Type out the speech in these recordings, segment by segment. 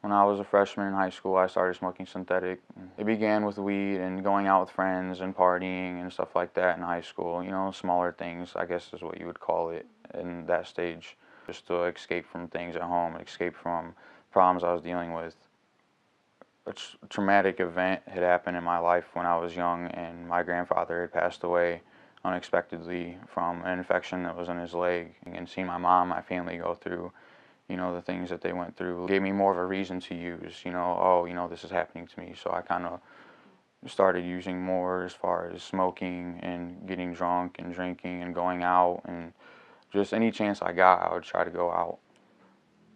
When I was a freshman in high school, I started smoking synthetic. It began with weed and going out with friends and partying and stuff like that in high school. You know, smaller things, I guess is what you would call it in that stage. Just to escape from things at home, escape from problems I was dealing with. A traumatic event had happened in my life when I was young, and my grandfather had passed away unexpectedly from an infection that was in his leg. And seeing my mom, my family go through, you know, the things that they went through gave me more of a reason to use, you know, oh, you know, this is happening to me. So I kind of started using more as far as smoking and getting drunk and drinking and going out, and just any chance I got, I would try to go out.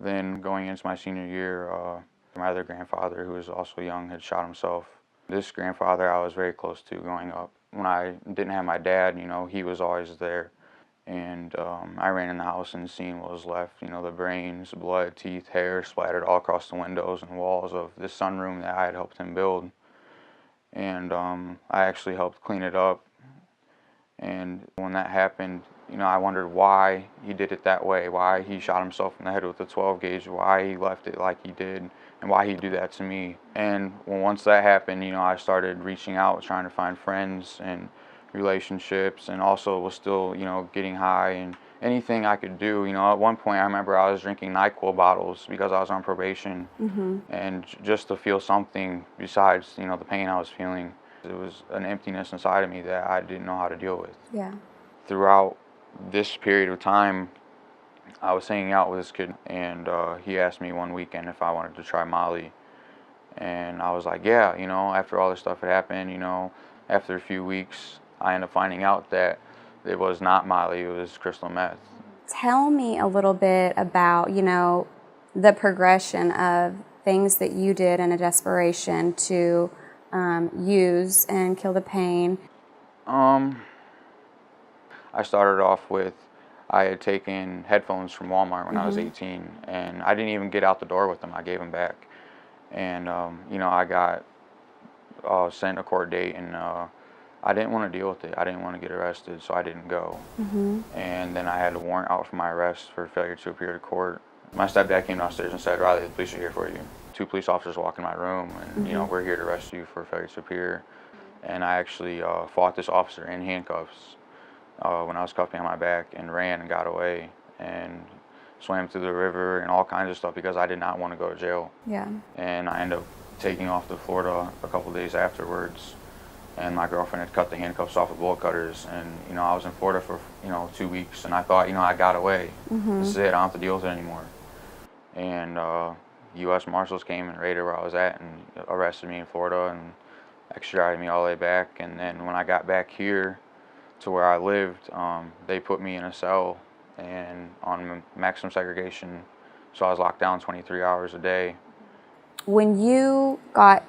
Then going into my senior year, my other grandfather, who was also young, had shot himself. This grandfather I was very close to growing up. When I didn't have my dad, you know, he was always there. And I ran in the house and seen what was left, you know, the brains, blood, teeth, hair splattered all across the windows and walls of this sunroom that I had helped him build. And I actually helped clean it up. And when that happened, you know, I wondered why he did it that way, why he shot himself in the head with a 12 gauge, why he left it like he did, and why he'd do that to me. And once that happened, you know, I started reaching out, trying to find friends and relationships, and also was still, you know, getting high and anything I could do. You know, at one point I remember I was drinking NyQuil bottles because I was on probation, and just to feel something besides, you know, the pain I was feeling. It was an emptiness inside of me that I didn't know how to deal with. Yeah. Throughout this period of time, I was hanging out with this kid, and he asked me one weekend if I wanted to try Molly. And I was like, yeah, you know, after all this stuff had happened, you know, after a few weeks, I ended up finding out that it was not Molly, it was crystal meth. Tell me a little bit about, you know, the progression of things that you did in a desperation to use and kill the pain. I started off with, I had taken headphones from Walmart when I was 18, and I didn't even get out the door with them. I gave them back. And, you know, I got sent a court date, and I didn't want to deal with it. I didn't want to get arrested, so I didn't go. And then I had a warrant out for my arrest for failure to appear to court. My stepdad came downstairs and said, Riley, the police are here for you. 2 police officers walked in my room, and, you know, we're here to arrest you for failure to appear. And I actually fought this officer in handcuffs when I was cuffed behind my back, and ran and got away and swam through the river and all kinds of stuff because I did not want to go to jail. Yeah. And I ended up taking off to Florida a couple days afterwards, and my girlfriend had cut the handcuffs off with bullet cutters, and, you know, I was in Florida for, you know, 2 weeks, and I thought, you know, I got away. This is it, I don't have to deal with it anymore. And U.S. Marshals came and raided where I was at and arrested me in Florida and extradited me all the way back. And then when I got back here to where I lived, they put me in a cell and on maximum segregation, so I was locked down 23 hours a day. When you got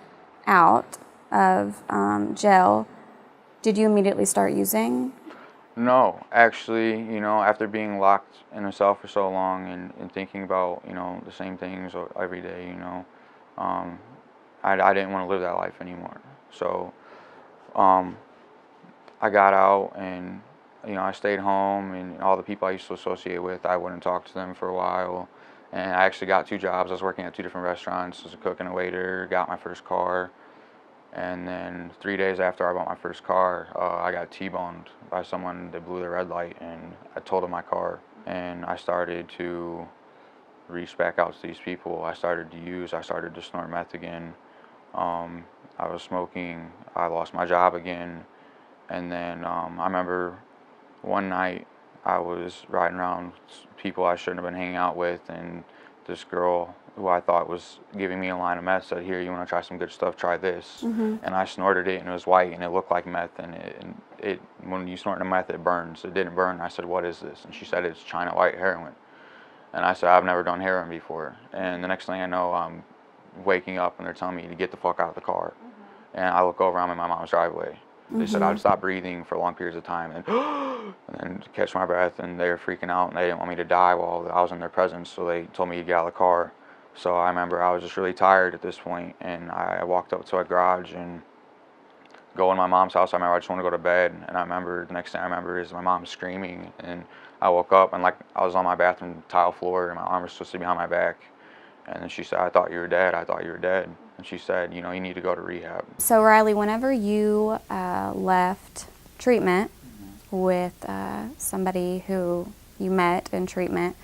out of jail, did you immediately start using? No, actually, you know, after being locked in a cell for so long and thinking about, you know, the same things every day, you know, I didn't want to live that life anymore. So I got out, and, you know, I stayed home, and all the people I used to associate with, I wouldn't talk to them for a while. And I actually got 2 jobs. I was working at 2 different restaurants as a cook and a waiter, got my first car. And then 3 days after I bought my first car, I got T-boned by someone that blew the red light, and I totaled my car. And I started to reach back out to these people. I started to use, I started to snort meth again. I was smoking, I lost my job again. And then I remember one night I was riding around with people I shouldn't have been hanging out with, and this girl who I thought was giving me a line of meth said, here, you want to try some good stuff, try this. And I snorted it, and it was white, and it looked like meth, and it when you snort the meth, it burns. It didn't burn. I said, what is this? And she said, it's China white heroin. And I said, I've never done heroin before. And the next thing I know, I'm waking up, and they're telling me to get the fuck out of the car. And I look over, I'm in my mom's driveway. They said I'd stop breathing for long periods of time, and then catch my breath, and they were freaking out, and they didn't want me to die while I was in their presence, so they told me to get out of the car. So I remember I was just really tired at this point, and I walked up to a garage and go in my mom's house. I remember I just wanted to go to bed, and I remember the next thing I remember is my mom screaming, and I woke up, and like I was on my bathroom tile floor, and my arm was twisted behind my back, And then she said, I thought you were dead. I thought you were dead. And she said, you know, you need to go to rehab. So Riley, whenever you left treatment with somebody who you met in treatment,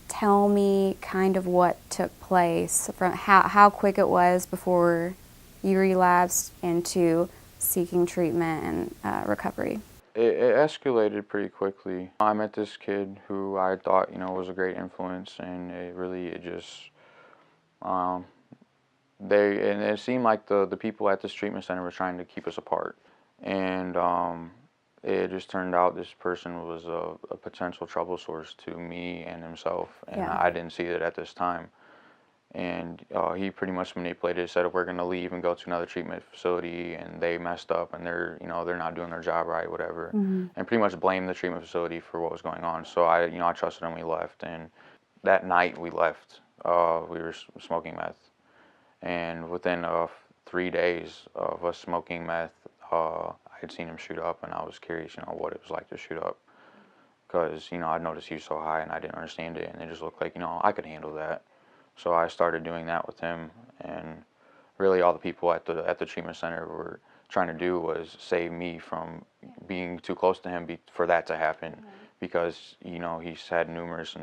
tell me kind of what took place, from how quick it was before you relapsed into seeking treatment and recovery. It escalated pretty quickly. I met this kid who I thought, you know, was a great influence, and it just, and it seemed like the people at this treatment center were trying to keep us apart. And it just turned out this person was a potential trouble source to me and himself, and Yeah. I didn't see it at this time. And he pretty much manipulated it, said we're going to leave and go to another treatment facility, and they messed up, and they're not doing their job right, whatever, and pretty much blamed the treatment facility for what was going on. So I trusted him. We left, and that night we left. We were smoking meth, and within 3 days of us smoking meth, I had seen him shoot up, and I was curious, what it was like to shoot up, because I noticed he was so high, and I didn't understand it, and it just looked like I could handle that. So I started doing that with him, and really all the people at the treatment center were trying to do was save me from being too close to him for that to happen, because he's had numerous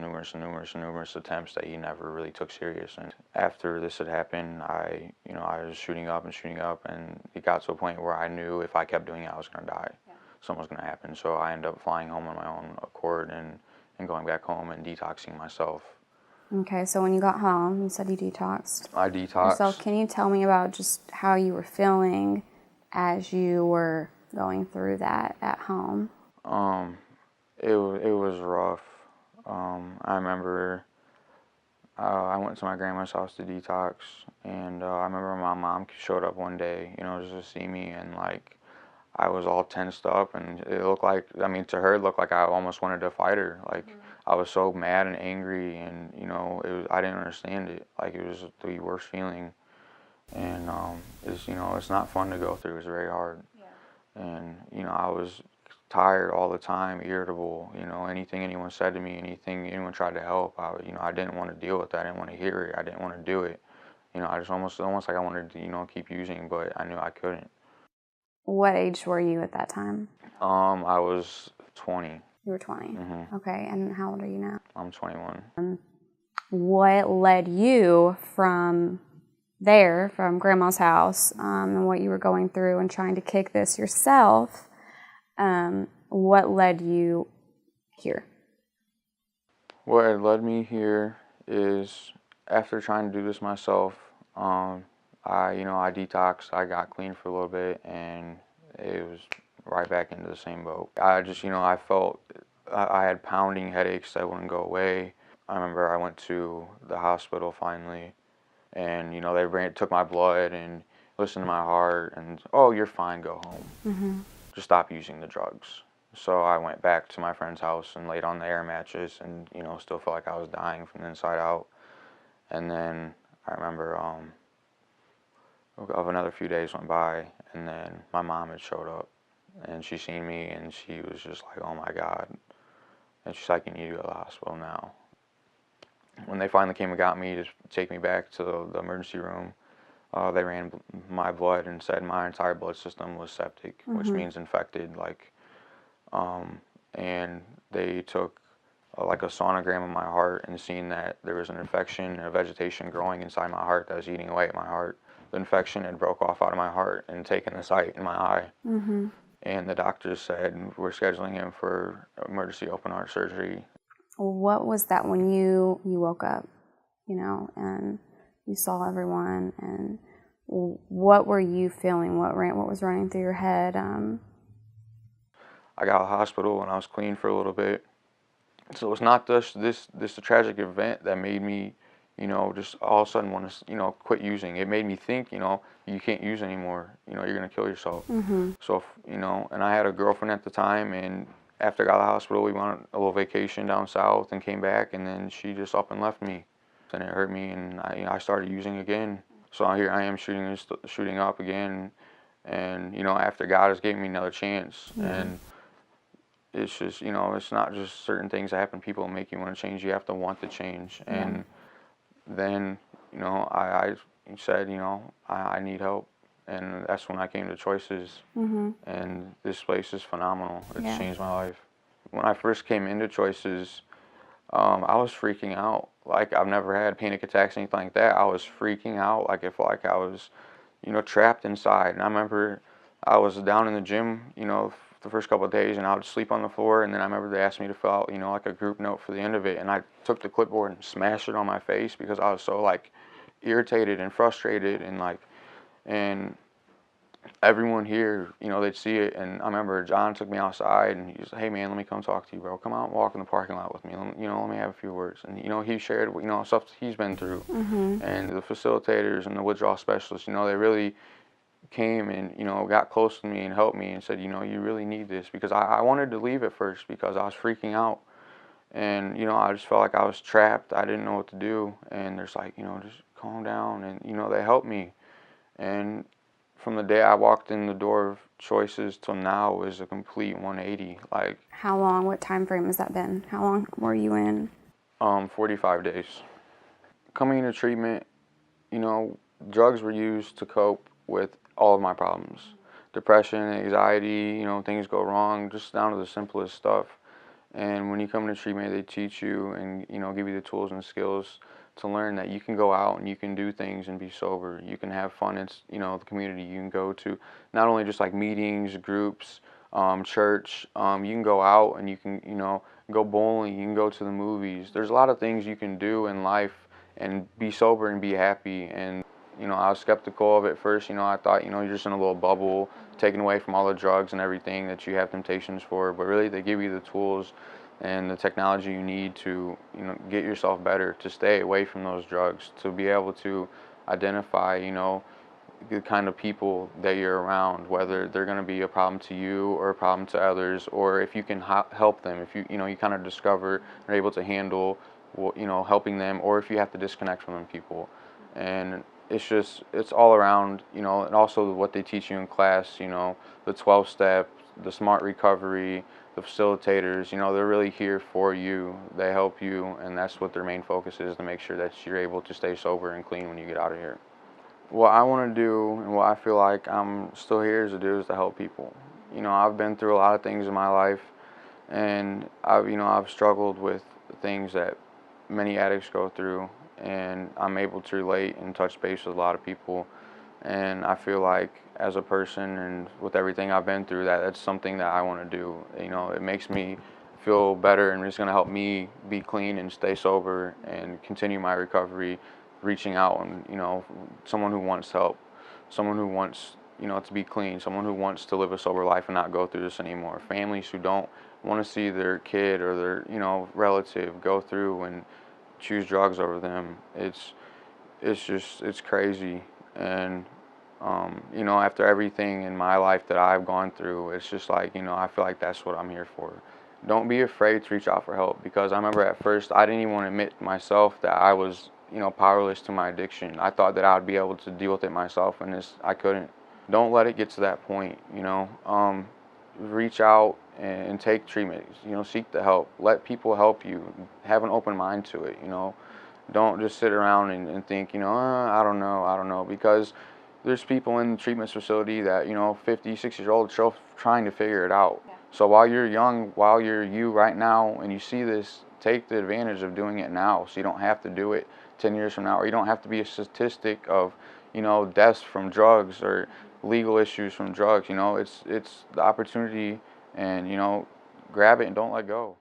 attempts that he never really took serious. And after this had happened, I was shooting up, and it got to a point where I knew if I kept doing it, I was going to die. Yeah. Something was going to happen. So I ended up flying home on my own accord and going back home and detoxing myself. Okay, so when you got home, you said you detoxed. I detoxed. Yourself. Can you tell me about just how you were feeling as you were going through that at home? It was rough. I remember I went to my grandma's house to detox, and I remember my mom showed up one day, just to see me, and I was all tensed up, and it looked like, to her, it looked like I almost wanted to fight her. I was so mad and angry, and I didn't understand it. It was the worst feeling, and it's not fun to go through. It's very hard. Yeah. And I was tired all the time, irritable. Anything anyone said to me, anything anyone tried to help, I didn't want to deal with that. I didn't want to hear it. I didn't want to do it. I just almost like I wanted to keep using, but I knew I couldn't. What age were you at that time? I was 20. You were 20. Mm-hmm. Okay, and how old are you now? I'm 21. What led you from there, from Grandma's house, and what you were going through and trying to kick this yourself? What led you here? What had led me here is after trying to do this myself, I detoxed. I got clean for a little bit, and it was right back into the same boat. I just, I felt I had pounding headaches that wouldn't go away. I remember I went to the hospital finally, and they took my blood and listened to my heart, and oh, you're fine, go home. Mm-hmm. Just stop using the drugs. So I went back to my friend's house and laid on the air mattress, and still felt like I was dying from the inside out. And then I remember of another few days went by, and then my mom had showed up, and she seen me, and she was just like, oh my God. And she's like, you need to go to the hospital now. When they finally came and got me to take me back to the emergency room, they ran my blood and said my entire blood system was septic, which means infected. And they took a sonogram of my heart and seen that there was an infection and a vegetation growing inside my heart that was eating away at my heart. The infection had broke off out of my heart and taken the sight in my eye. Mm-hmm. And the doctors said, we're scheduling him for emergency open heart surgery. What was that when you woke up, and you saw everyone, and what were you feeling? What was running through your head? I got out of the hospital and I was clean for a little bit. So it's not this tragic event that made me, just all of a sudden want to, quit using. It made me think, you can't use anymore. You're going to kill yourself. Mm-hmm. So, and I had a girlfriend at the time, and after I got out of the hospital, we went on a little vacation down south and came back, and then she just up and left me. And it hurt me, and I started using again. So here I am shooting up again, and, after God has given me another chance. Mm-hmm. And it's just, it's not just certain things that happen. People make you want to change. You have to want to change. And then, I said, I need help. And that's when I came to Choices. And this place is phenomenal. It's Yeah. changed my life. When I first came into Choices, I was freaking out. Like, I've never had panic attacks, anything like that. I was freaking out. Like, I felt like I was, trapped inside. And I remember I was down in the gym, the first couple of days, and I would sleep on the floor. And then I remember they asked me to fill out, like a group note for the end of it. And I took the clipboard and smashed it on my face because I was so, like, irritated and frustrated. And everyone here, they'd see it. And I remember John took me outside and he was like, "Hey man, let me come talk to you, bro. Come out and walk in the parking lot with me. Let me have a few words." And, he shared, stuff he's been through. And the facilitators and the withdrawal specialists, they really came and, got close to me and helped me and said, "You really need this," because I wanted to leave at first because I was freaking out. And, I just felt like I was trapped. I didn't know what to do. And there's like, just calm down. And, they helped me. And from the day I walked in the door of Choices till now is a complete 180. Like, How long, what time frame has that been? How long were you in? 45 days. Coming into treatment, drugs were used to cope with all of my problems. Depression, anxiety, things go wrong, just down to the simplest stuff. And when you come into treatment, they teach you and, give you the tools and skills to learn that you can go out and you can do things and be sober. You can have fun in, the community. You can go to not only just like meetings, groups, church. You can go out and you can, go bowling. You can go to the movies. There's a lot of things you can do in life and be sober and be happy. And, I was skeptical of it first. I thought, you're just in a little bubble, taken away from all the drugs and everything that you have temptations for. But really, they give you the tools and the technology you need to, get yourself better, to stay away from those drugs, to be able to identify, the kind of people that you're around, whether they're going to be a problem to you or a problem to others, or if you can help them, if you kind of discover and are able to handle, helping them, or if you have to disconnect from them people. And it's all around, and also what they teach you in class, the 12 step, the smart recovery, the facilitators, they're really here for you. They help you, and that's what their main focus is, to make sure that you're able to stay sober and clean when you get out of here. What I want to do and what I feel like I'm still here to do is to help people. I've been through a lot of things in my life, and I've struggled with things that many addicts go through, and I'm able to relate and touch base with a lot of people. And I feel like as a person and with everything I've been through, that's something that I want to do. It makes me feel better, and it's going to help me be clean and stay sober and continue my recovery, reaching out and, someone who wants help, someone who wants, to be clean, someone who wants to live a sober life and not go through this anymore. Families who don't want to see their kid or their, relative go through and choose drugs over them. It's crazy. And after everything in my life that I've gone through, it's just like, I feel like that's what I'm here for. Don't be afraid to reach out for help, because I remember at first I didn't even want to admit to myself that I was, powerless to my addiction. I thought that I would be able to deal with it myself, and I couldn't. Don't let it get to that point, reach out and take treatment, seek the help. Let people help you. Have an open mind to it, Don't just sit around and think, I don't know, because there's people in the treatment facility that, 50, 60-year-old trying to figure it out. Yeah. So while you're young, while you're you right now, and you see this, take the advantage of doing it now, so you don't have to do it 10 years from now, or you don't have to be a statistic of, deaths from drugs or legal issues from drugs. It's the opportunity, and, grab it and don't let go.